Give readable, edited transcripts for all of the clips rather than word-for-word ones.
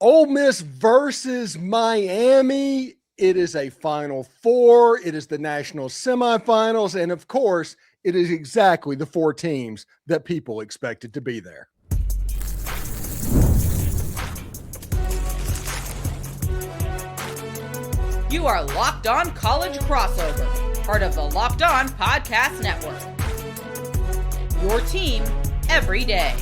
Ole Miss versus Miami. It is a Final Four. It is the national semifinals. And of course, it is exactly the four teams that people expected to be there. You are Locked On College Crossover, part of the Locked On Podcast Network. Your team every day.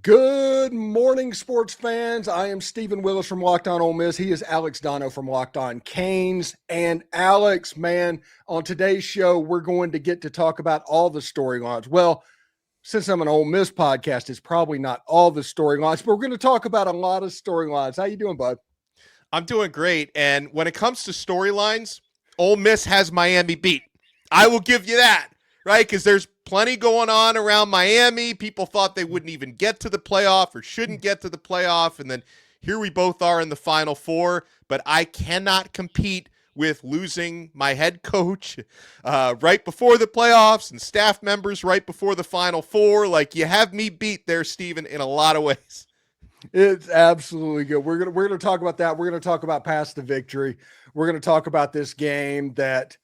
Good morning, sports fans. I am Stephen Willis from Locked On Ole Miss. He is Alex Donno from Locked On Canes. And Alex, man, on today's show, we're going to get to talk about all the storylines. Well, since I'm an Ole Miss podcast, it's probably not all the storylines, but we're going to talk about a lot of storylines. How you doing, bud? I'm doing great. And when it comes to storylines, Ole Miss has Miami beat. I will give you that, right? Because there's plenty going on around Miami. People thought they wouldn't even get to the playoff or shouldn't get to the playoff. And then here we both are in the Final Four. But I cannot compete with losing my head coach right before the playoffs and staff members right before the Final Four. Like, you have me beat there, Steven, in a lot of ways. It's absolutely good. We're gonna talk about that. We're gonna talk about past the victory. We're gonna talk about this game that,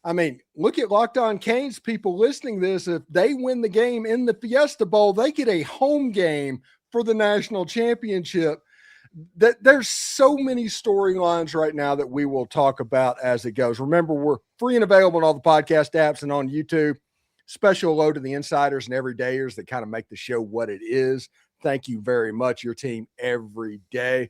I mean, look at Locked On Canes people listening to this. If they win the game in the Fiesta Bowl, they get a home game for the national championship. There's so many storylines right now that we will talk about as it goes. Remember, we're free and available on all the podcast apps and on YouTube. Special hello to the insiders and everydayers that kind of make the show what it is. Thank you very much, your team every day.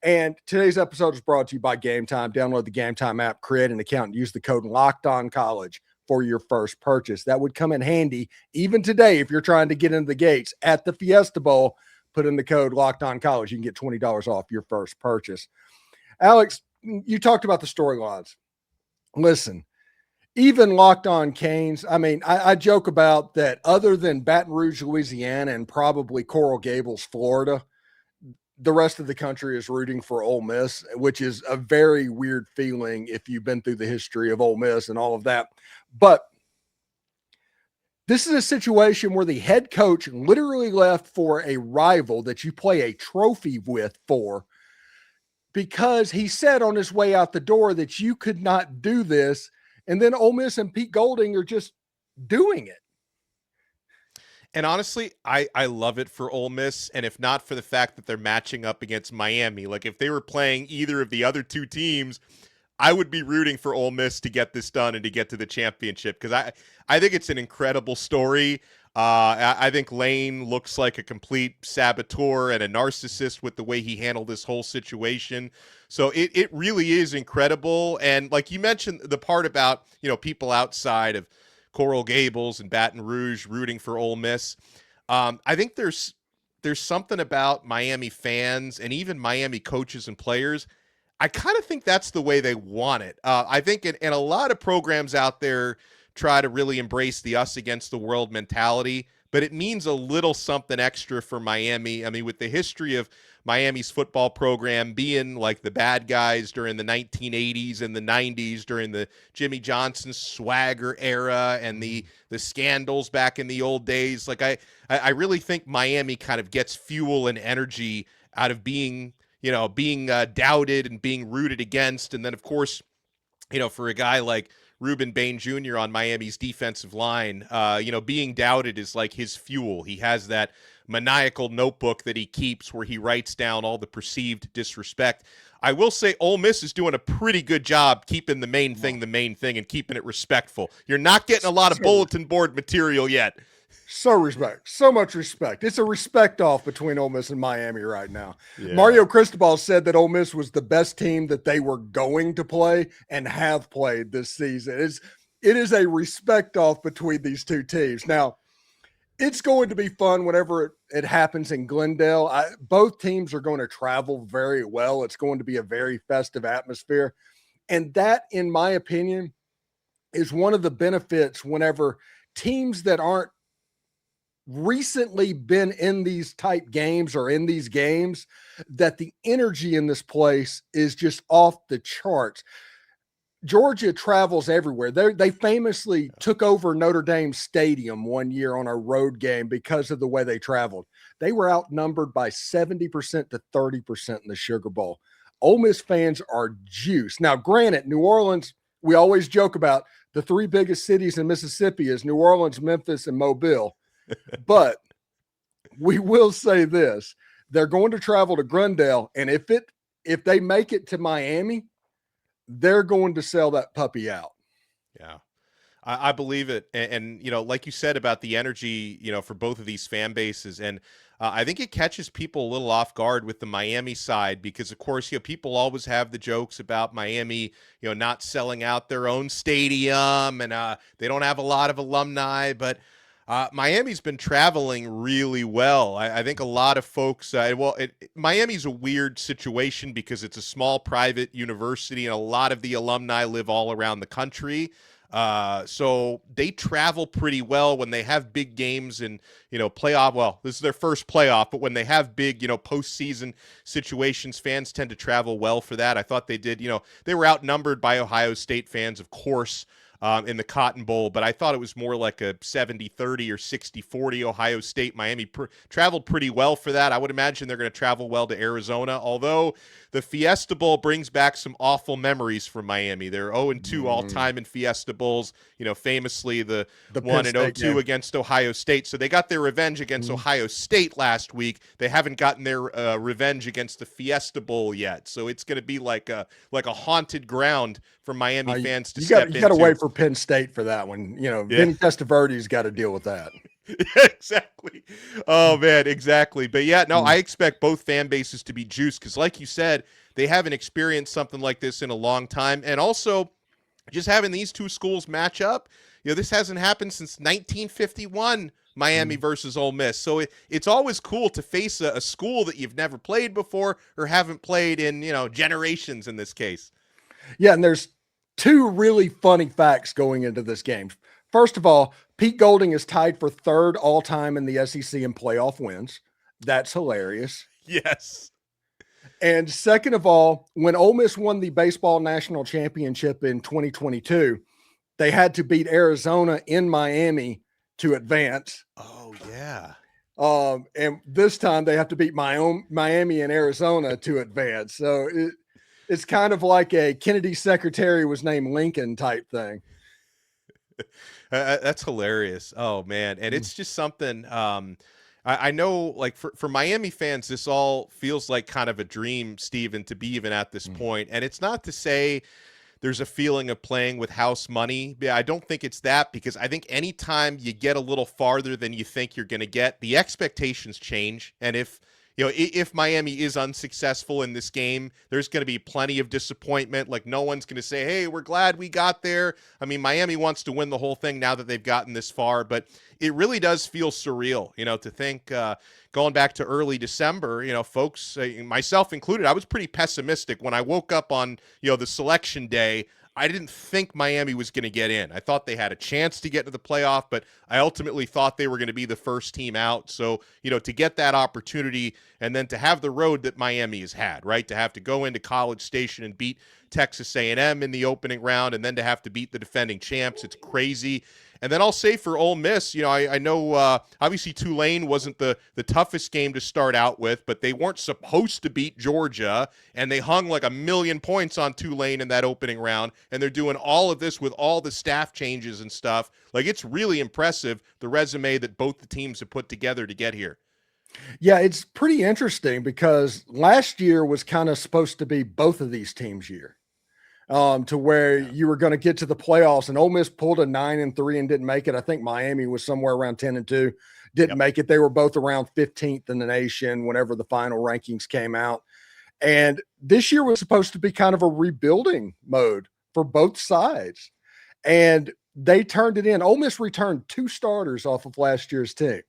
And today's episode is brought to you by Game Time. Download the Game Time app, create an account, and use the code LOCKEDONCollege for your first purchase. That would come in handy even today if you're trying to get into the gates at the Fiesta Bowl. Put in the code LOCKEDONCollege. You can get $20 off your first purchase. Alex, you talked about the storylines. Listen, even Locked On Canes, I mean, I joke about that other than Baton Rouge, Louisiana, and probably Coral Gables, Florida, the rest of the country is rooting for Ole Miss, which is a very weird feeling if you've been through the history of Ole Miss and all of that. But this is a situation where the head coach literally left for a rival that you play a trophy with for, because he said on his way out the door that you could not do this. And then Ole Miss and Pete Golding are just doing it. And honestly, I love it for Ole Miss. And if not for the fact that they're matching up against Miami, like if they were playing either of the other two teams, I would be rooting for Ole Miss to get this done and to get to the championship, because I think it's an incredible story. I think Lane looks like a complete saboteur and a narcissist with the way he handled this whole situation. So it really is incredible. And like you mentioned, the part about, you know, people outside of Coral Gables and Baton Rouge rooting for Ole Miss. I think there's something about Miami fans and even Miami coaches and players. I kind of think that's the way they want it. I think in a lot of programs out there try to really embrace the us against the world mentality, but it means a little something extra for Miami. I mean, with the history of Miami's football program being like the bad guys during the 1980s and the 90s, during the Jimmy Johnson swagger era and the scandals back in the old days, like I really think Miami kind of gets fuel and energy out of being doubted and being rooted against. And then, of course, you know, for a guy like Ruben Bain Jr. on Miami's defensive line, being doubted is like his fuel. He has that maniacal notebook that he keeps where he writes down all the perceived disrespect. I will say Ole Miss is doing a pretty good job keeping the main thing and keeping it respectful. You're not getting a lot of bulletin board material yet. So much respect. It's a respect off between Ole Miss and Miami right now. Yeah. Mario Cristobal said that Ole Miss was the best team that they were going to play and have played this season. It is a respect off between these two teams. Now, it's going to be fun whenever it happens in Glendale. Both teams are going to travel very well. It's going to be a very festive atmosphere. And that, in my opinion, is one of the benefits whenever teams that aren't recently been in these type games or in these games, that the energy in this place is just off the charts. Georgia travels everywhere. They famously took over Notre Dame Stadium one year on a road game because of the way they traveled. They were outnumbered by 70% to 30% in the Sugar Bowl. Ole Miss fans are juiced. Now, granted, New Orleans, we always joke about the three biggest cities in Mississippi is New Orleans, Memphis, and Mobile. But we will say this. They're going to travel to Glendale, and if they make it to Miami, they're going to sell that puppy out. Yeah. I believe it. And, like you said about the energy, for both of these fan bases. And I think it catches people a little off guard with the Miami side because, of course, people always have the jokes about Miami, not selling out their own stadium and they don't have a lot of alumni. But Miami's been traveling really well. I think a lot of folks, Miami's a weird situation because it's a small private university and a lot of the alumni live all around the country. So they travel pretty well when they have big games and, playoff. Well, this is their first playoff, but when they have big, postseason situations, fans tend to travel well for that. I thought they did, they were outnumbered by Ohio State fans, of course, in the Cotton Bowl, but I thought it was more like a 70-30 or 60-40 Ohio State. Miami traveled pretty well for that. I would imagine they're going to travel well to Arizona, although the Fiesta Bowl brings back some awful memories from Miami. They're 0-2 all-time in Fiesta Bowls, famously the 1-2 against Ohio State. So they got their revenge against Ohio State last week. They haven't gotten their revenge against the Fiesta Bowl yet. So it's going to be like a haunted ground for Miami fans to step into. You got to wait for Penn State for that one. Vinny Testaverde's got to deal with that. Exactly. Oh man, exactly. But yeah, no, I expect both fan bases to be juiced because, like you said, they haven't experienced something like this in a long time, and also just having these two schools match up. This hasn't happened since 1951. Miami versus Ole Miss. So it's always cool to face a school that you've never played before or haven't played in generations in this case. Yeah, and there's two really funny facts going into this game. First of all, Pete Golding is tied for third all-time in the SEC in playoff wins. That's hilarious. Yes. And second of all, when Ole Miss won the baseball national championship in 2022, they had to beat Arizona in Miami to advance. Oh, yeah. And this time they have to beat Miami and Arizona to advance. So it's kind of like a Kennedy secretary was named Lincoln type thing. That's hilarious. Oh man. And it's just something, I know like for Miami fans, this all feels like kind of a dream, Steven, to be even at this point. And it's not to say there's a feeling of playing with house money. I don't think it's that, because I think anytime you get a little farther than you think you're going to get, the expectations change. And if Miami is unsuccessful in this game, there's going to be plenty of disappointment. Like, no one's going to say, hey, we're glad we got there. I mean, Miami wants to win the whole thing now that they've gotten this far, but it really does feel surreal, to think going back to early December, folks, myself included, I was pretty pessimistic when I woke up on, the selection day. I didn't think Miami was going to get in. I thought they had a chance to get to the playoff, but I ultimately thought they were going to be the first team out. So, to get that opportunity and then to have the road that Miami has had, right? To have to go into College Station and beat Texas A&M in the opening round and then to have to beat the defending champs. It's crazy. And then I'll say for Ole Miss, I know obviously Tulane wasn't the toughest game to start out with, but they weren't supposed to beat Georgia, and they hung like 1,000,000 points on Tulane in that opening round, and they're doing all of this with all the staff changes and stuff. Like, it's really impressive, the resume that both the teams have put together to get here. Yeah, it's pretty interesting because last year was kind of supposed to be both of these teams' year. To where you were going to get to the playoffs, and Ole Miss pulled a 9-3 and didn't make it. I think Miami was somewhere around 10-2, didn't make it. They were both around 15th in the nation whenever the final rankings came out. And this year was supposed to be kind of a rebuilding mode for both sides. And they turned it in. Ole Miss returned 2 starters off of last year's team.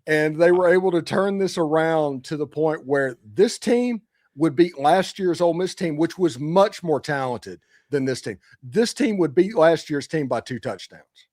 And they were able to turn this around to the point where this team would beat last year's Ole Miss team, which was much more talented than this team. This team would beat last year's team by 2 touchdowns.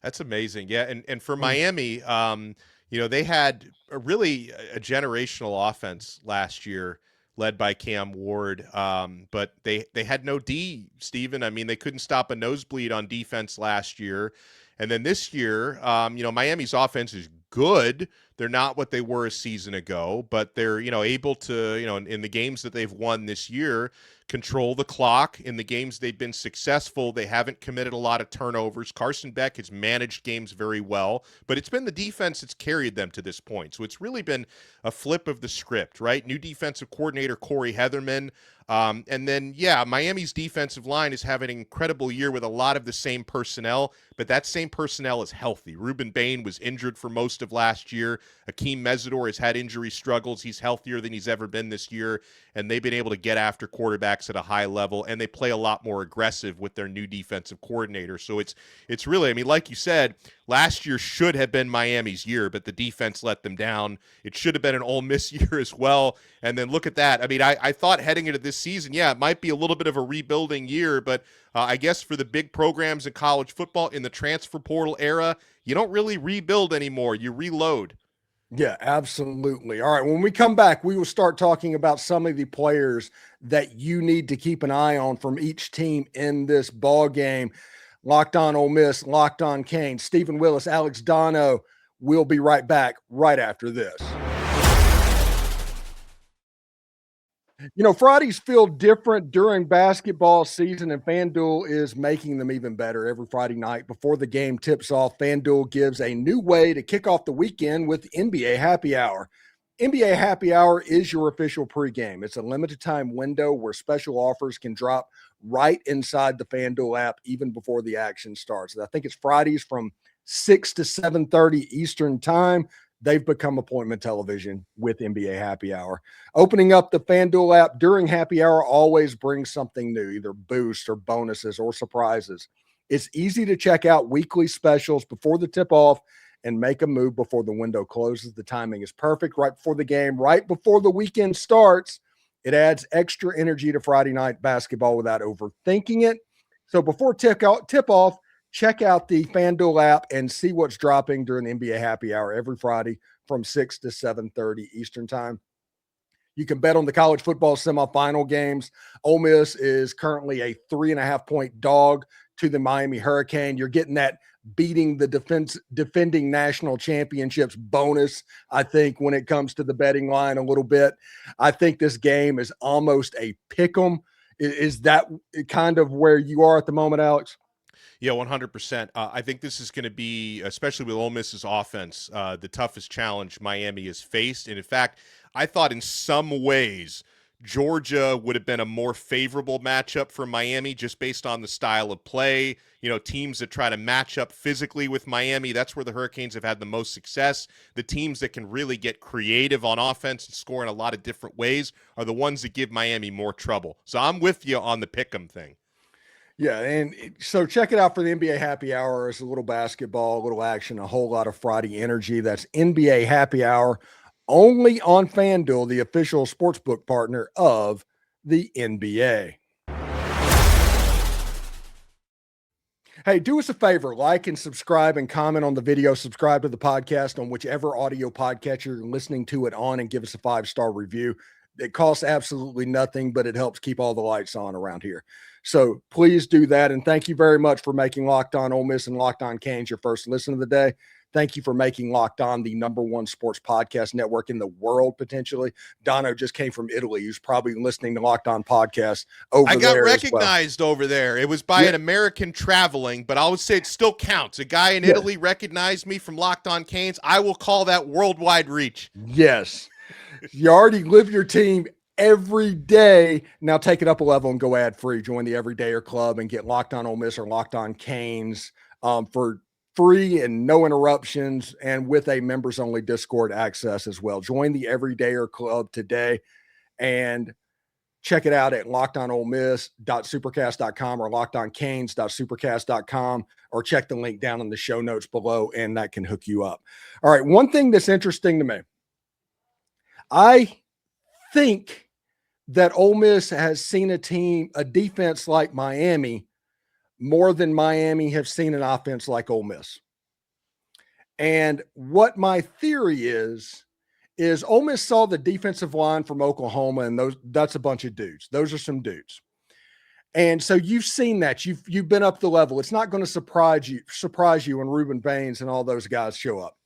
That's amazing. Yeah. And for Miami, they had a generational offense last year led by Cam Ward. But they had no D, Steven. I mean, they couldn't stop a nosebleed on defense last year. And then this year, Miami's offense is good. They're not what they were a season ago, but they're, able to, in the games that they've won this year, control the clock. In the games they've been successful, they haven't committed a lot of turnovers. Carson Beck has managed games very well, but it's been the defense that's carried them to this point. So it's really been a flip of the script, right? New defensive coordinator Corey Heatherman. And then, Miami's defensive line is having an incredible year with a lot of the same personnel, but that same personnel is healthy. Ruben Bain was injured for most of last year. Akeem Mesidor has had injury struggles. He's healthier than he's ever been this year, and they've been able to get after quarterbacks at a high level, and they play a lot more aggressive with their new defensive coordinator. So it's really, like you said, last year should have been Miami's year, but the defense let them down. It should have been an Ole Miss year as well. And then look at that. I thought heading into this season, it might be a little bit of a rebuilding year, but I guess for the big programs in college football in the transfer portal era, you don't really rebuild anymore. You reload. Yeah, absolutely. All right. When we come back, we will start talking about some of the players that you need to keep an eye on from each team in this ball game. Locked On Ole Miss, Locked On Canes, Stephen Willis, Alex Donno. We'll be right back right after this. Fridays feel different during basketball season, and FanDuel is making them even better. Every Friday night before the game tips off, FanDuel gives a new way to kick off the weekend with NBA Happy Hour. NBA Happy Hour is your official pregame. It's a limited time window where special offers can drop right inside the FanDuel app even before the action starts. I think it's Fridays from 6 to 7:30 Eastern time. They've become appointment television with NBA Happy Hour. Opening up the FanDuel app during Happy Hour always brings something new, either boosts or bonuses or surprises. It's easy to check out weekly specials before the tip-off and make a move before the window closes. The timing is perfect right before the game, right before the weekend starts. It adds extra energy to Friday night basketball without overthinking it. So before tip-off, check out the FanDuel app and see what's dropping during NBA Happy Hour every Friday from 6 to 7:30 Eastern time. You can bet on the college football semifinal games. Ole Miss is currently a 3.5-point dog to the Miami Hurricane. You're getting that beating the defending national championships bonus, I think, when it comes to the betting line a little bit. I think this game is almost a pick 'em. Is that kind of where you are at the moment, Alex? Yeah, 100%. I think this is going to be, especially with Ole Miss's offense, the toughest challenge Miami has faced. And in fact, I thought in some ways Georgia would have been a more favorable matchup for Miami just based on the style of play. Teams that try to match up physically with Miami, that's where the Hurricanes have had the most success. The teams that can really get creative on offense and score in a lot of different ways are the ones that give Miami more trouble. So I'm with you on the pick'em thing. Yeah, and so check it out for the NBA Happy Hour. It's a little basketball, a little action, a whole lot of Friday energy. That's NBA Happy Hour only on FanDuel, the official sportsbook partner of the NBA. Hey, do us a favor, like and subscribe and comment on the video. Subscribe to the podcast on whichever audio podcatcher you're listening to it on, and give us a 5-star review. It costs absolutely nothing, but it helps keep all the lights on around here. So please do that. And thank you very much for making Locked On Ole Miss and Locked On Canes your first listen of the day. Thank you for making Locked On the #1 sports podcast network in the world, potentially. Donno just came from Italy. He's probably listening to Locked On podcast over there. I got recognized over there. It was by an American traveling, but I would say it still counts. A guy in Italy recognized me from Locked On Canes. I will call that worldwide reach. Yes. You already live your team every day. Now take it up a level and go ad free. Join the Everydayer Club and get Locked On Ole Miss or Locked On Canes for free and no interruptions, and with a members only Discord access as well. Join the Everydayer Club today and check it out at lockedonolemess.supercast.com or lockedoncanes.supercast.com, or check the link down in the show notes below, and that can hook you up. All right. One thing that's interesting to me, I think that Ole Miss has seen a defense like Miami more than Miami have seen an offense like Ole Miss. And what my theory is Ole Miss saw the defensive line from Oklahoma, and that's a bunch of dudes. Those are some dudes. And so you've seen that. You've been up the level. It's not going to surprise you when Ruben Bain and all those guys show up.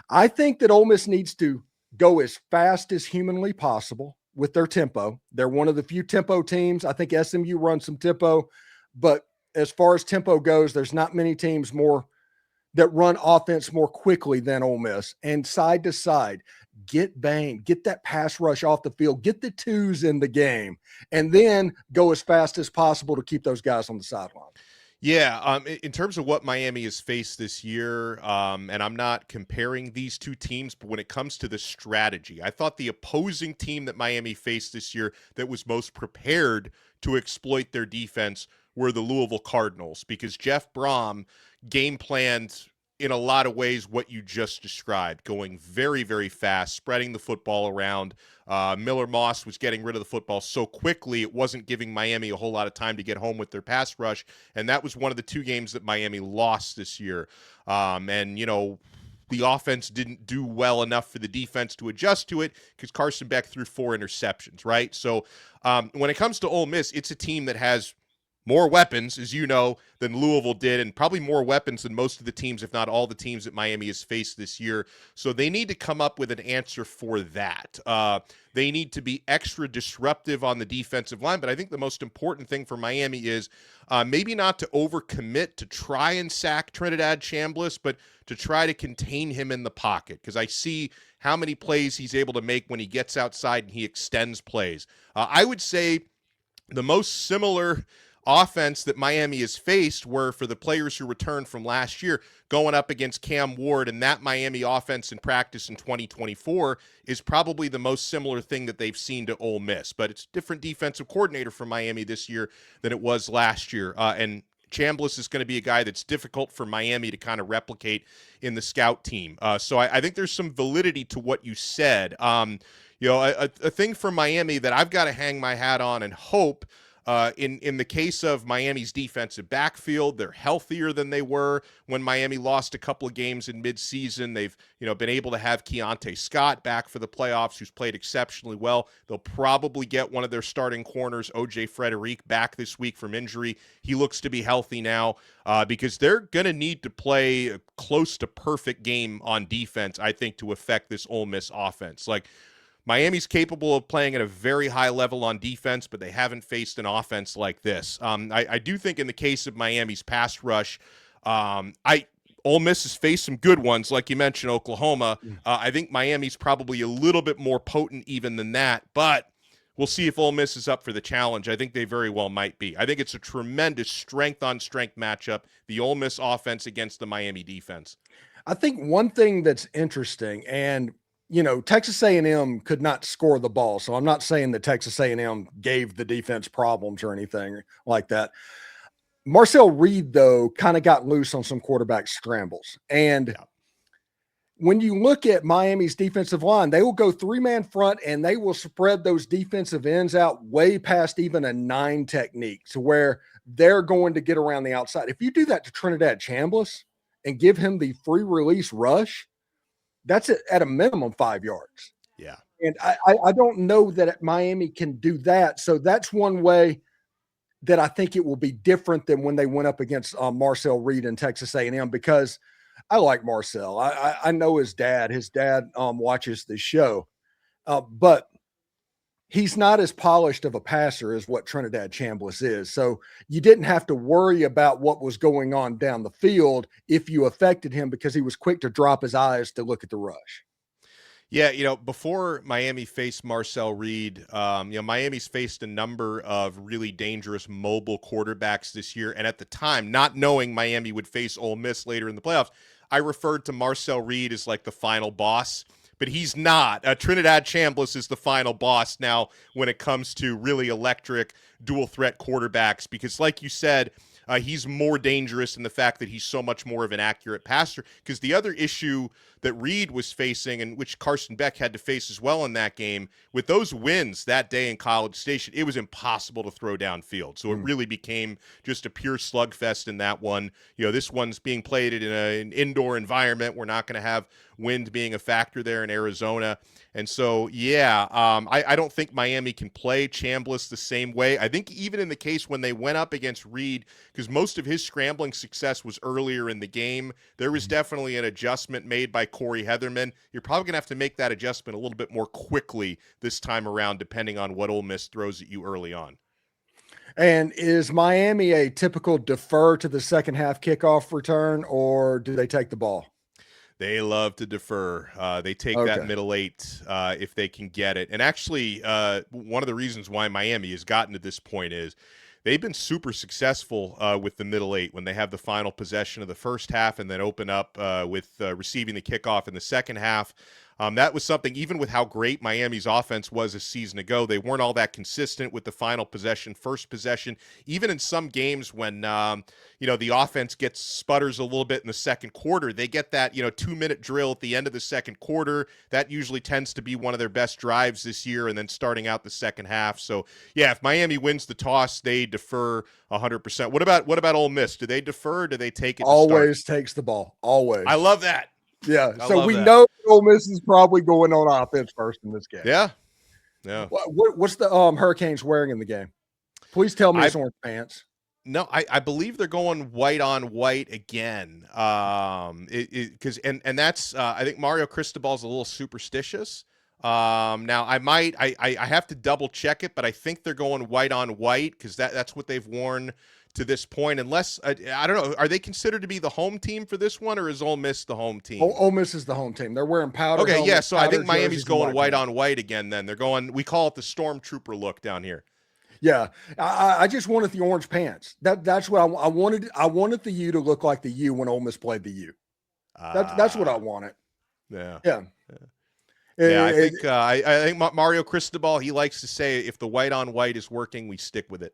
I think that Ole Miss needs to go as fast as humanly possible with their tempo. They're one of the few tempo teams. I think SMU runs some tempo, but as far as tempo goes, there's not many teams more that run offense more quickly than Ole Miss. And side to side, get Bain, get that pass rush off the field, get the twos in the game, and then go as fast as possible to keep those guys on the sideline. Yeah, in terms of what Miami has faced this year, and I'm not comparing these two teams, but when it comes to the strategy, I thought the opposing team that Miami faced this year that was most prepared to exploit their defense were the Louisville Cardinals, because Jeff Brom game planned in a lot of ways what you just described, going very, very fast, spreading the football around. Miller Moss was getting rid of the football so quickly, it wasn't giving Miami a whole lot of time to get home with their pass rush, and that was one of the two games that Miami lost this year. The offense didn't do well enough for the defense to adjust to it because Carson Beck threw 4 interceptions, right? So when it comes to Ole Miss, it's a team that has more weapons, as you know, than Louisville did, and probably more weapons than most of the teams, if not all the teams that Miami has faced this year. So they need to come up with an answer for that. They need to be extra disruptive on the defensive line, but I think the most important thing for Miami is maybe not to overcommit to try and sack Trinidad Chambliss, but to try to contain him in the pocket, because I see how many plays he's able to make when he gets outside and he extends plays. I would say the most similar offense that Miami has faced were for the players who returned from last year going up against Cam Ward, and that Miami offense in practice in 2024 is probably the most similar thing that they've seen to Ole Miss, but it's a different defensive coordinator for Miami this year than it was last year. And Chambliss is going to be a guy that's difficult for Miami to kind of replicate in the scout team. So I think there's some validity to what you said. A thing for Miami that I've got to hang my hat on and hope, in the case of Miami's defensive backfield, they're healthier than they were when Miami lost a couple of games in midseason. They've been able to have Keontae Scott back for the playoffs, who's played exceptionally well. They'll probably get one of their starting corners, O.J. Frederick, back this week from injury. He looks to be healthy now because they're going to need to play a close to perfect game on defense, I think, to affect this Ole Miss offense. Miami's capable of playing at a very high level on defense, but they haven't faced an offense like this. I do think in the case of Miami's pass rush, Ole Miss has faced some good ones, like you mentioned, Oklahoma. I think Miami's probably a little bit more potent even than that, but we'll see if Ole Miss is up for the challenge. I think they very well might be. I think it's a tremendous strength-on-strength matchup, the Ole Miss offense against the Miami defense. I think one thing that's interesting, and Texas A&M could not score the ball. So I'm not saying that Texas A&M gave the defense problems or anything like that. Marcel Reed, though, kind of got loose on some quarterback scrambles. And when you look at Miami's defensive line, they will go 3-man front and they will spread those defensive ends out way past even a 9 technique to where they're going to get around the outside. If you do that to Trinidad Chambliss and give him the free release rush, that's at a minimum 5 yards. Yeah. And I don't know that Miami can do that. So that's one way that I think it will be different than when they went up against Marcel Reed and Texas A&M, because I like Marcel. I know his dad. His dad watches the show. But he's not as polished of a passer as what Trinidad Chambliss is. So you didn't have to worry about what was going on down the field if you affected him, because he was quick to drop his eyes to look at the rush. Yeah, before Miami faced Marcel Reed, Miami's faced a number of really dangerous mobile quarterbacks this year. And at the time, not knowing Miami would face Ole Miss later in the playoffs, I referred to Marcel Reed as like the final boss. But he's not. Trinidad Chambliss is the final boss now when it comes to really electric dual threat quarterbacks, because like you said, he's more dangerous in the fact that he's so much more of an accurate passer. Because the other issue that Reed was facing, and which Carson Beck had to face as well in that game, with those wins that day in College Station, it was impossible to throw downfield. So it really became just a pure slugfest in that one. This one's being played in an indoor environment. We're not going to have wind being a factor there in Arizona. And so, yeah, I don't think Miami can play Chambliss the same way. I think even in the case when they went up against Reed, because most of his scrambling success was earlier in the game, there was definitely an adjustment made by Corey Heatherman. You're probably going to have to make that adjustment a little bit more quickly this time around, depending on what Ole Miss throws at you early on. And is Miami a typical defer to the second half kickoff return, or do they take the ball? They love to defer. They take that middle eight if they can get it. And actually, one of the reasons why Miami has gotten to this point is they've been super successful with the middle eight when they have the final possession of the first half and then open up with receiving the kickoff in the second half. That was something, even with how great Miami's offense was a season ago, they weren't all that consistent with the final possession, first possession. Even in some games when, the offense sputters a little bit in the second quarter, they get that, 2-minute drill at the end of the second quarter. That usually tends to be one of their best drives this year, and then starting out the second half. So, yeah, if Miami wins the toss, they defer 100%. What about Ole Miss? Do they defer or do they take it to Always start? takes the ball. Always. I love that. Yeah, so we know Ole Miss is probably going on offense first in this game. Yeah. What's the Hurricanes wearing in the game? Please tell me it's orange pants. No, I believe they're going white on white again. Because that's I think Mario Cristobal's a little superstitious. Now I have to double check it, but I think they're going white on white because that's what they've worn to this point, unless I don't know, are they considered to be the home team for this one, or is Ole Miss the home team? Ole Miss is the home team. They're wearing powder. Okay, helmets, yeah. So I think Miami's going white on. on white again. Then they're going. We call it the Stormtrooper look down here. Yeah, I just wanted the orange pants. That's what I wanted. I wanted the U to look like the U when Ole Miss played the U. That's what I wanted. Yeah. I think Mario Cristobal, he likes to say, if the white on white is working, we stick with it.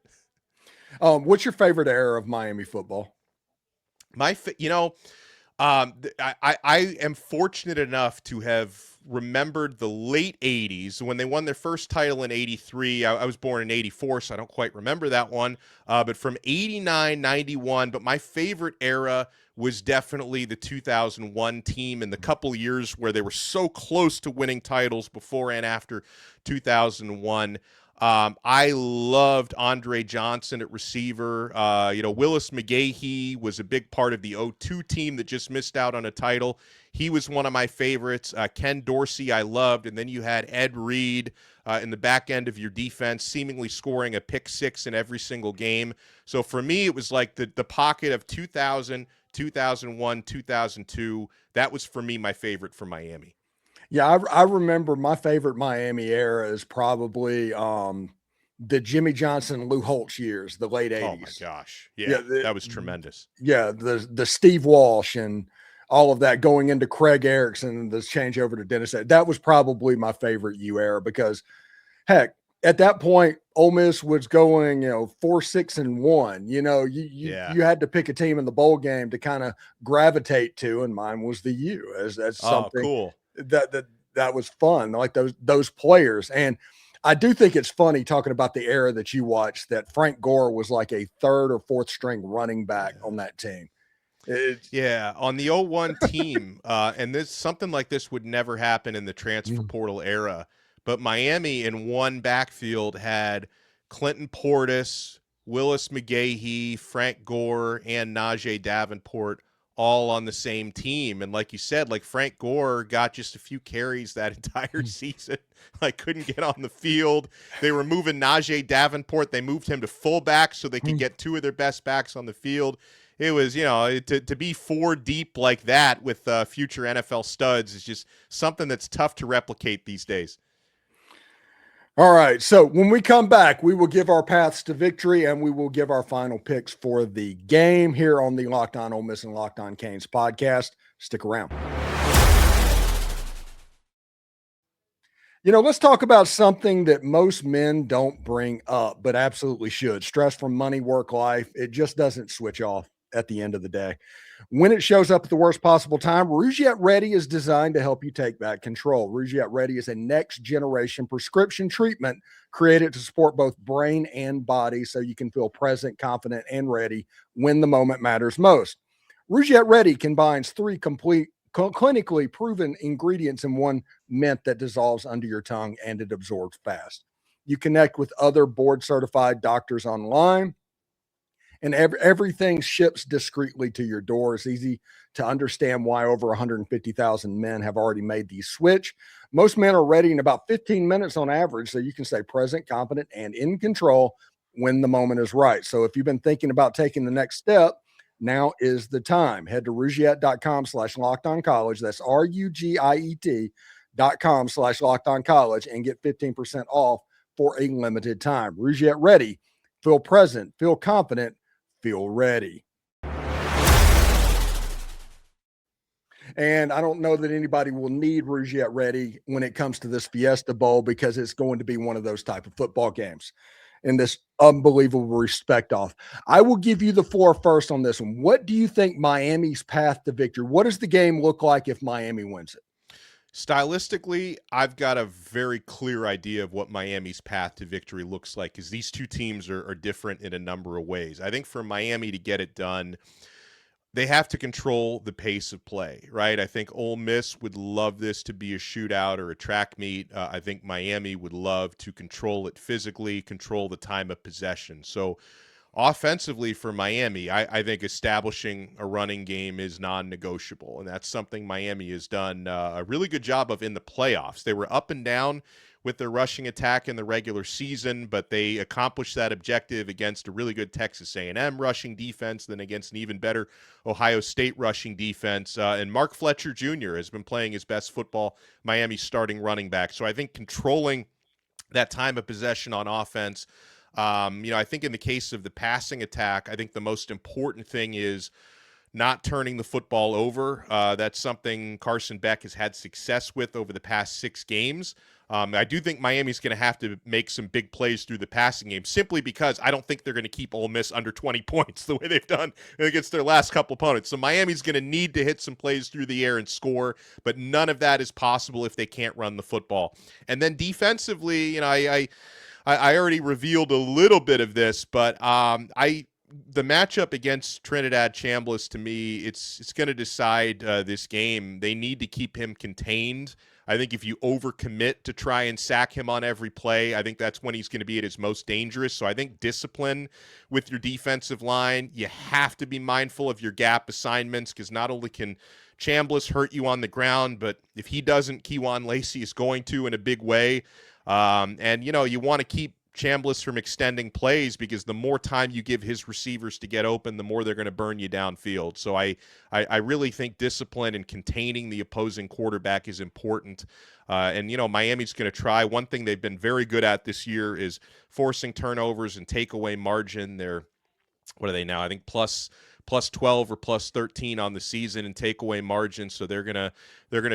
What's your favorite era of Miami football? I am fortunate enough to have remembered the late 80s when they won their first title in 83. I was born in 84, so I don't quite remember that one. But from 89, 91, but my favorite era was definitely the 2001 team and the couple years where they were so close to winning titles before and after 2001. I loved Andre Johnson at receiver. Willis McGahee was a big part of the 02 team that just missed out on a title. He was one of my favorites. Ken Dorsey I loved. And then you had Ed Reed in the back end of your defense, seemingly scoring a pick six in every single game. So for me, it was like the pocket of 2000, 2001, 2002. That was, for me, my favorite for Miami. Yeah, I remember my favorite Miami era is probably the Jimmy Johnson, Lou Holtz years, the late 80s. Oh my gosh. Yeah, that was tremendous. Yeah, the Steve Walsh and all of that going into Craig Erickson and the change over to Dennis. That was probably my favorite U era because, heck, at that point, Ole Miss was going, 4-6-1. You had to pick a team in the bowl game to kind of gravitate to, and mine was the U. That's something cool. That was fun, like those players. And I do think it's funny talking about the era that you watched, that Frank Gore was like a third or fourth string running back on that team. On the 01 team, and something like this would never happen in the transfer portal era, but Miami in one backfield had Clinton Portis, Willis McGahee, Frank Gore, and Najee Davenport all on the same team. And like you said, like Frank Gore got just a few carries that entire season, couldn't get on the field. They were moving Najee Davenport. They moved him to fullback so they could get two of their best backs on the field. It was, to be four deep like that with future NFL studs is just something that's tough to replicate these days. All right. So when we come back, we will give our paths to victory and we will give our final picks for the game here on the Locked On Ole Miss and Locked On Canes podcast. Stick around. Let's talk about something that most men don't bring up, but absolutely should. Stress from money, work life. It just doesn't switch off at the end of the day. When it shows up at the worst possible time, Rouge Yet Ready is designed to help you take back control. Rouge Yet Ready is a next generation prescription treatment created to support both brain and body so you can feel present, confident, and ready when the moment matters most. Rouge Yet Ready combines three clinically proven ingredients in one mint that dissolves under your tongue and it absorbs fast. You connect with other board certified doctors online, and everything ships discreetly to your door. It's easy to understand why over 150,000 men have already made the switch. Most men are ready in about 15 minutes on average, so you can stay present, confident, and in control when the moment is right. So if you've been thinking about taking the next step, now is the time. Head to Rugiet.com/lockedoncollege. That's RUGIET.com/lockedoncollege and get 15% off for a limited time. Rugiet ready. Feel present, feel confident, feel ready. And I don't know that anybody will need Rugiet ready when it comes to this Fiesta Bowl, because it's going to be one of those type of football games in this unbelievable respect off. I will give you the floor first on this one. What do you think Miami's path to victory? What does the game look like if Miami wins it? Stylistically, I've got a very clear idea of what Miami's path to victory looks like, because these two teams are different in a number of ways. I think for Miami to get it done, they have to control the pace of play, right? I think Ole Miss would love this to be a shootout or a track meet. I think Miami would love to control it physically, control the time of possession. So offensively for Miami, I think establishing a running game is non-negotiable, and that's something Miami has done a really good job of in the playoffs. They were up and down with their rushing attack in the regular season, but they accomplished that objective against a really good Texas A&M rushing defense, then against an even better Ohio State rushing defense. And Mark Fletcher Jr. has been playing his best football, Miami's starting running back. So I think controlling that time of possession on offense, I think in the case of the passing attack, I think the most important thing is not turning the football over. That's something Carson Beck has had success with over the past 6 games. I do think Miami's going to have to make some big plays through the passing game, simply because I don't think they're going to keep Ole Miss under 20 points the way they've done against their last couple opponents. So Miami's going to need to hit some plays through the air and score, but none of that is possible if they can't run the football. And then defensively, I already revealed a little bit of this, but the matchup against Trinidad Chambliss, to me, it's going to decide this game. They need to keep him contained. I think if you overcommit to try and sack him on every play, I think that's when he's going to be at his most dangerous. So I think discipline with your defensive line. You have to be mindful of your gap assignments, because not only can Chambliss hurt you on the ground, but if he doesn't, Kewon Lacey is going to in a big way. And you want to keep Chambliss from extending plays, because the more time you give his receivers to get open, the more they're going to burn you downfield. So I really think discipline and containing the opposing quarterback is important. And Miami's going to try. One thing they've been very good at this year is forcing turnovers and takeaway margin. They're, what are they now? I think plus 12 or plus 13 on the season in takeaway margin. So they're gonna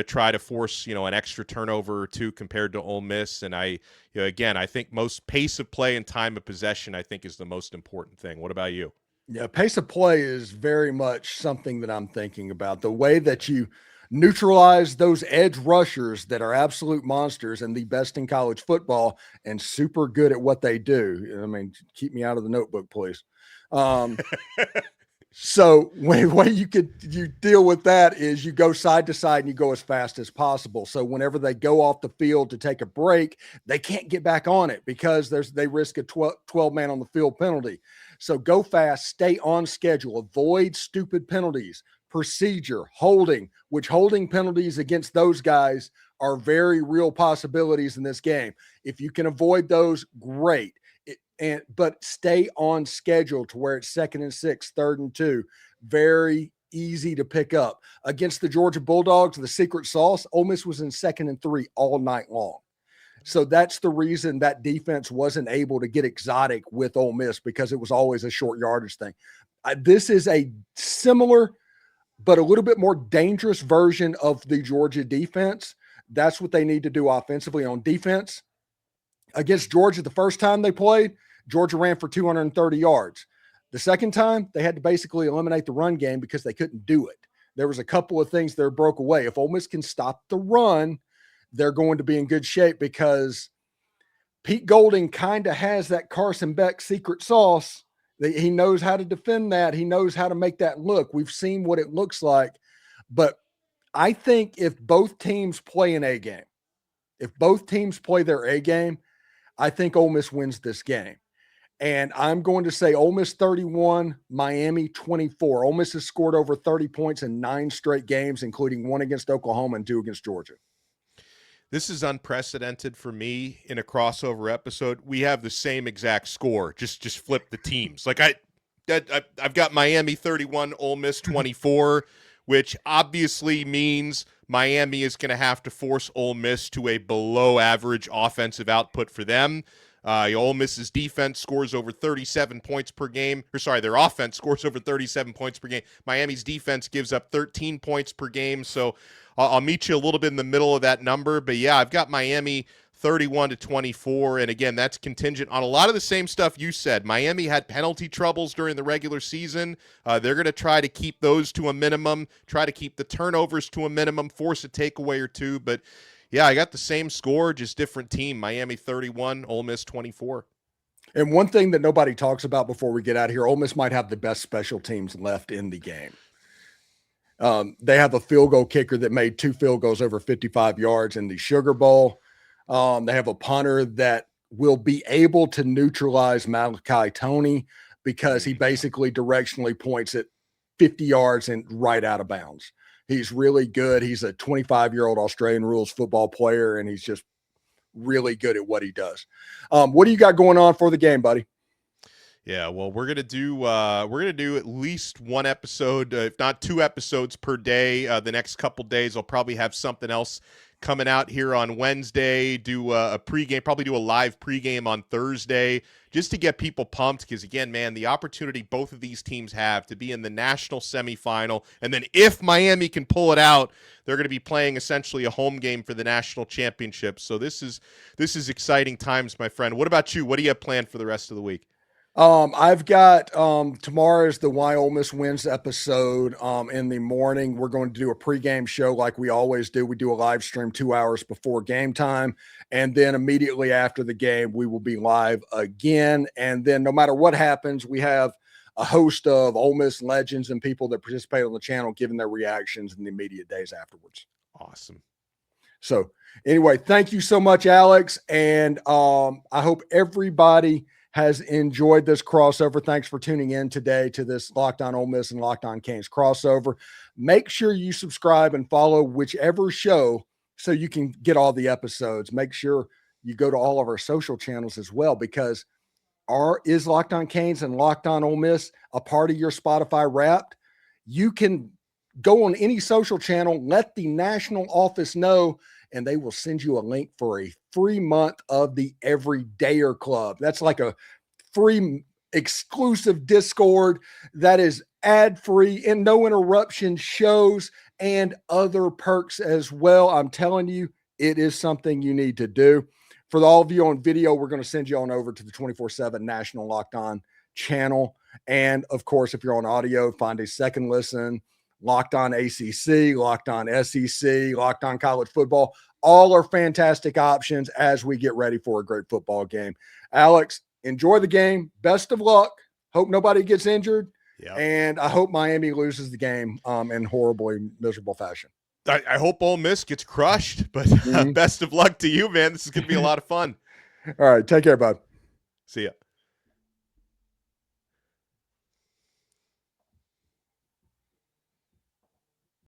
try to force an extra turnover or two compared to Ole Miss. And I think most pace of play and time of possession, I think, is the most important thing. What about you? Yeah, pace of play is very much something that I'm thinking about. The way that you neutralize those edge rushers that are absolute monsters and the best in college football and super good at what they do. I mean, keep me out of the notebook, please. So the way you deal with that is you go side to side and you go as fast as possible. So whenever they go off the field to take a break, they can't get back on it because they risk a 12 man on the field penalty. So go fast, stay on schedule, avoid stupid penalties, procedure, holding, which holding penalties against those guys are very real possibilities in this game. If you can avoid those, great. But stay on schedule to where it's 2nd and 6, 3rd and 2. Very easy to pick up. Against the Georgia Bulldogs, the secret sauce, Ole Miss was in 2nd and 3 all night long. So that's the reason that defense wasn't able to get exotic with Ole Miss, because it was always a short yardage thing. This is a similar but a little bit more dangerous version of the Georgia defense. That's what they need to do offensively. On defense, against Georgia, the first time they played, Georgia ran for 230 yards. The second time, they had to basically eliminate the run game because they couldn't do it. There was a couple of things that broke away. If Ole Miss can stop the run, they're going to be in good shape, because Pete Golding kind of has that Carson Beck secret sauce. He knows how to defend that. He knows how to make that look. We've seen what it looks like, but I think if both teams play an A game, if both teams play their A game, I think Ole Miss wins this game. And I'm going to say Ole Miss 31, Miami 24. Ole Miss has scored over 30 points in 9 straight games, including 1 against Oklahoma and 2 against Georgia. This is unprecedented for me in a crossover episode. We have the same exact score. Just flip the teams. Like I've got Miami 31, Ole Miss 24, which obviously means Miami is going to have to force Ole Miss to a below average offensive output for them. Ole Miss's defense scores over 37 points per game. Their offense scores over 37 points per game. Miami's defense gives up 13 points per game. So I'll meet you a little bit in the middle of that number. But yeah, I've got Miami 31-24. And again, that's contingent on a lot of the same stuff you said. Miami had penalty troubles during the regular season. They're going to try to keep those to a minimum, try to keep the turnovers to a minimum, force a takeaway or two. But yeah, I got the same score, just different team. Miami 31, Ole Miss 24. And one thing that nobody talks about before we get out of here, Ole Miss might have the best special teams left in the game. They have a field goal kicker that made 2 field goals over 55 yards in the Sugar Bowl. They have a punter that will be able to neutralize Malachi Toney because he basically directionally points it 50 yards and right out of bounds. He's really good. He's a 25-year-old Australian rules football player, and he's just really good at what he does. What do you got going on for the game, buddy? Yeah, well, we're gonna do at least one episode, if not 2 episodes per day. The next couple days, I'll probably have something else coming out here on Wednesday. Do a pregame, probably do a live pregame on Thursday, just to get people pumped. Because again, man, the opportunity both of these teams have to be in the national semifinal, and then if Miami can pull it out, they're going to be playing essentially a home game for the national championship. So this is exciting times, my friend. What about you? What do you have planned for the rest of the week? I've got tomorrow is the Why Ole Miss Wins episode. In the morning, we're going to do a pregame show like we always do. We do a live stream 2 hours before game time, and then immediately after the game, we will be live again. And then no matter what happens, we have a host of Ole Miss legends and people that participate on the channel giving their reactions in the immediate days afterwards. Awesome. So anyway, thank you so much, Alex, and I hope everybody has enjoyed this crossover. Thanks for tuning in today to this Locked On Ole Miss and Locked On Canes crossover. Make sure you subscribe and follow whichever show so you can get all the episodes. Make sure you go to all of our social channels as well, because is Locked On Canes and Locked On Ole Miss a part of your Spotify Wrapped? You can go on any social channel, let the national office know, and they will send you a link for a free month of the Everydayer Club. That's like a free exclusive Discord that is ad-free and no interruption shows and other perks as well. I'm telling you, it is something you need to do. For all of you on video, we're going to send you on over to the 24/7 National Locked On channel. And of course, if you're on audio, find a second listen. Locked On ACC, Locked On SEC, Locked On College Football. All are fantastic options as we get ready for a great football game. Alex, enjoy the game. Best of luck. Hope nobody gets injured. Yep. And I hope Miami loses the game in horribly miserable fashion. I hope Ole Miss gets crushed, but best of luck to you, man. This is going to be a lot of fun. All right. Take care, bud. See ya.